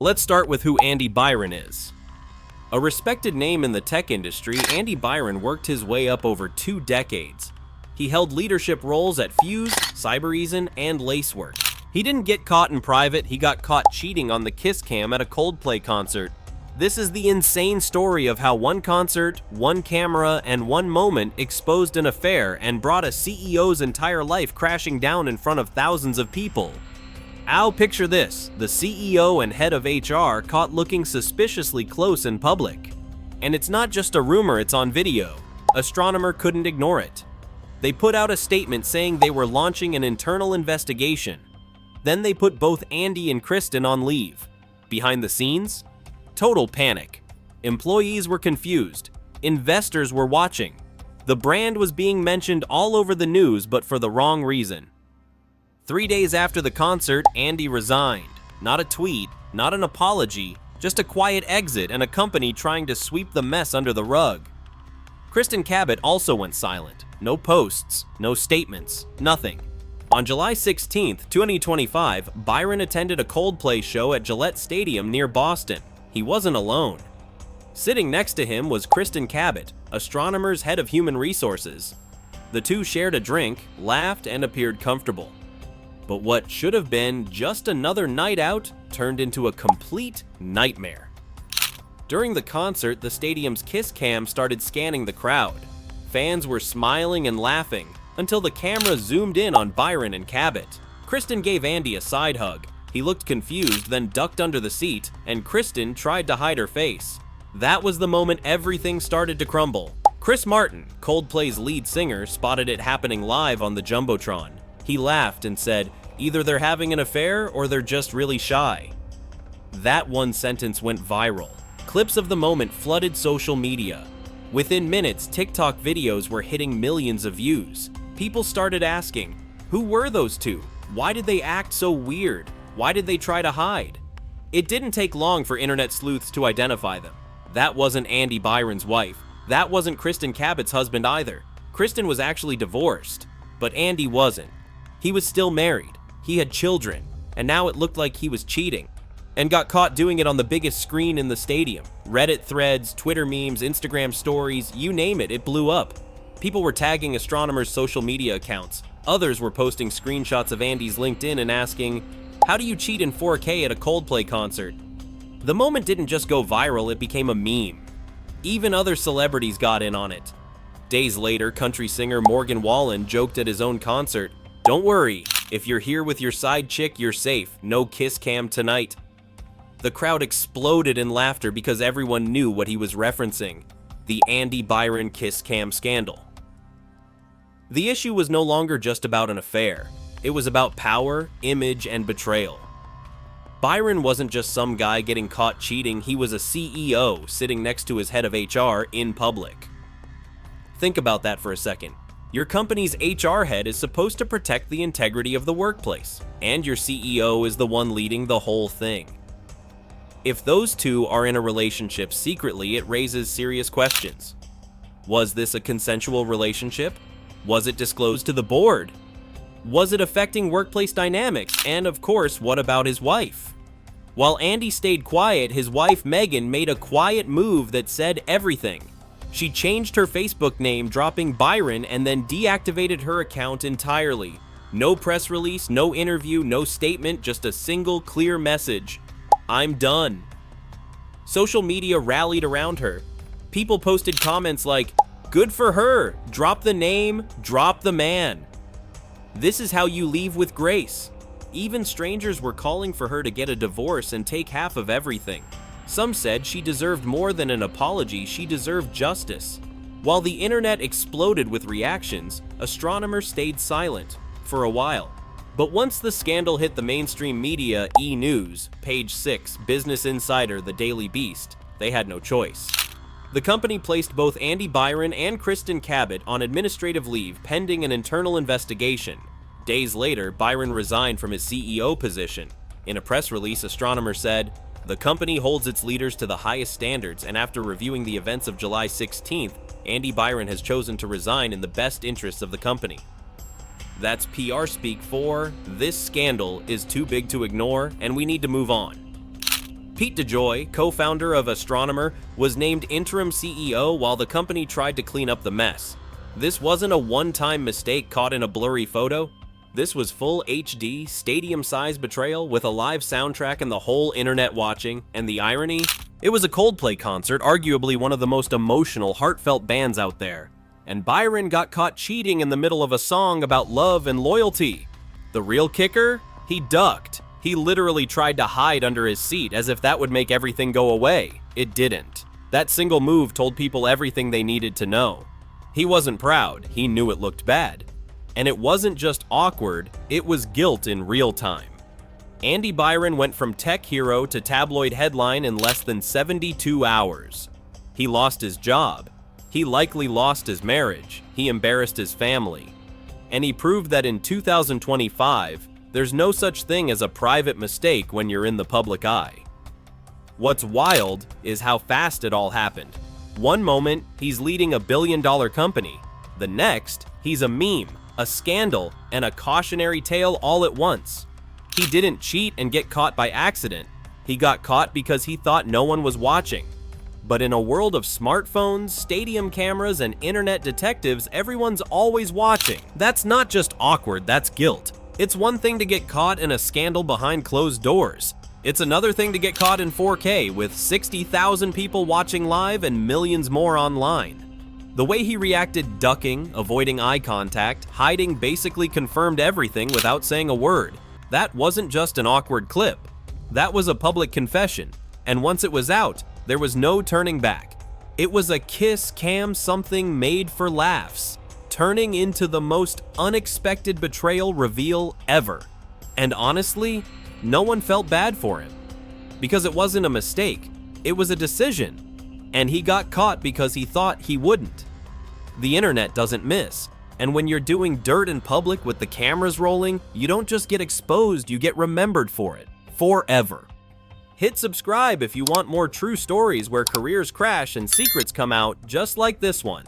Let's start with who Andy Beyron is. A respected name in the tech industry, Andy Beyron worked his way up over 2 decades. He held leadership roles at Fuse, Cybereason, and Lacework. He didn't get caught in private, he got caught cheating on the kiss cam at a Coldplay concert. This is the insane story of how one concert, one camera, and one moment exposed an affair and brought a CEO's entire life crashing down in front of thousands of people. Ow, picture this, the CEO and head of HR caught looking suspiciously close in public. And it's not just a rumor, it's on video. Astronomer couldn't ignore it. They put out a statement saying they were launching an internal investigation. Then they put both Andy and Kristen on leave. Behind the scenes? Total panic. Employees were confused. Investors were watching. The brand was being mentioned all over the news, but for the wrong reason. 3 days after the concert, Andy resigned. Not a tweet, not an apology, just a quiet exit and a company trying to sweep the mess under the rug. Kristen Cabot also went silent. No posts, no statements, nothing. On July 16, 2025, Beyron attended a Coldplay show at Gillette Stadium near Boston. He wasn't alone. Sitting next to him was Kristen Cabot, Astronomer's head of human resources. The two shared a drink, laughed, and appeared comfortable. But what should have been just another night out turned into a complete nightmare. During the concert, the stadium's kiss cam started scanning the crowd. Fans were smiling and laughing until the camera zoomed in on Beyron and Cabot. Kristen gave Andy a side hug. He looked confused, then ducked under the seat, and Kristen tried to hide her face. That was the moment everything started to crumble. Chris Martin, Coldplay's lead singer, spotted it happening live on the Jumbotron. He laughed and said, "Either they're having an affair or they're just really shy." That one sentence went viral. Clips of the moment flooded social media. Within minutes, TikTok videos were hitting millions of views. People started asking, who were those two? Why did they act so weird? Why did they try to hide? It didn't take long for internet sleuths to identify them. That wasn't Andy Beyron's wife. That wasn't Kristen Cabot's husband either. Kristen was actually divorced, but Andy wasn't. He was still married, he had children, and now it looked like he was cheating, and got caught doing it on the biggest screen in the stadium. Reddit threads, Twitter memes, Instagram stories, you name it, it blew up. People were tagging Astronomer's social media accounts. Others were posting screenshots of Andy's LinkedIn and asking, how do you cheat in 4K at a Coldplay concert? The moment didn't just go viral, it became a meme. Even other celebrities got in on it. Days later, country singer Morgan Wallen joked at his own concert, "Don't worry, if you're here with your side chick, you're safe. No kiss cam tonight." The crowd exploded in laughter because everyone knew what he was referencing, the Andy Beyron kiss cam scandal. The issue was no longer just about an affair. It was about power, image, and betrayal. Beyron wasn't just some guy getting caught cheating, he was a CEO sitting next to his head of HR in public. Think about that for a second. Your company's HR head is supposed to protect the integrity of the workplace, and your CEO is the one leading the whole thing. If those two are in a relationship secretly, it raises serious questions. Was this a consensual relationship? Was it disclosed to the board? Was it affecting workplace dynamics? And of course, what about his wife? While Andy stayed quiet, his wife Megan made a quiet move that said everything. She changed her Facebook name, dropping Beyron, and then deactivated her account entirely. No press release, no interview, no statement, just a single clear message. I'm done. Social media rallied around her. People posted comments like, good for her, drop the name, drop the man. This is how you leave with grace. Even strangers were calling for her to get a divorce and take half of everything. Some said she deserved more than an apology, she deserved justice. While the internet exploded with reactions, Astronomer stayed silent for a while. But once the scandal hit the mainstream media, E! News, Page 6, Business Insider, The Daily Beast, they had no choice. The company placed both Andy Beyron and Kristen Cabot on administrative leave pending an internal investigation. Days later, Beyron resigned from his CEO position. In a press release, Astronomer said, "The company holds its leaders to the highest standards, and after reviewing the events of July 16th, Andy Beyron has chosen to resign in the best interests of the company." That's PR speak for, this scandal is too big to ignore, and we need to move on. Pete DeJoy, co-founder of Astronomer, was named interim CEO while the company tried to clean up the mess. This wasn't a one-time mistake caught in a blurry photo. This was full HD, stadium-sized betrayal with a live soundtrack and the whole internet watching, and the irony? It was a Coldplay concert, arguably one of the most emotional, heartfelt bands out there. And Beyron got caught cheating in the middle of a song about love and loyalty. The real kicker? He ducked. He literally tried to hide under his seat as if that would make everything go away. It didn't. That single move told people everything they needed to know. He wasn't proud, he knew it looked bad. And it wasn't just awkward, it was guilt in real time. Andy Beyron went from tech hero to tabloid headline in less than 72 hours. He lost his job. He likely lost his marriage. He embarrassed his family. And he proved that in 2025, there's no such thing as a private mistake when you're in the public eye. What's wild is how fast it all happened. One moment, he's leading a billion-dollar company. The next, he's a meme, a scandal, and a cautionary tale all at once. He didn't cheat and get caught by accident. He got caught because he thought no one was watching. But in a world of smartphones, stadium cameras, and internet detectives, everyone's always watching. That's not just awkward, that's guilt. It's one thing to get caught in a scandal behind closed doors. It's another thing to get caught in 4K with 60,000 people watching live and millions more online. The way he reacted, ducking, avoiding eye contact, hiding, basically confirmed everything without saying a word. That wasn't just an awkward clip. That was a public confession. And once it was out, there was no turning back. It was a kiss cam something made for laughs, turning into the most unexpected betrayal reveal ever. And honestly, no one felt bad for him. Because it wasn't a mistake, it was a decision. And he got caught because he thought he wouldn't. The internet doesn't miss. And when you're doing dirt in public with the cameras rolling, you don't just get exposed, you get remembered for it. Forever. Hit subscribe if you want more true stories where careers crash and secrets come out just like this one.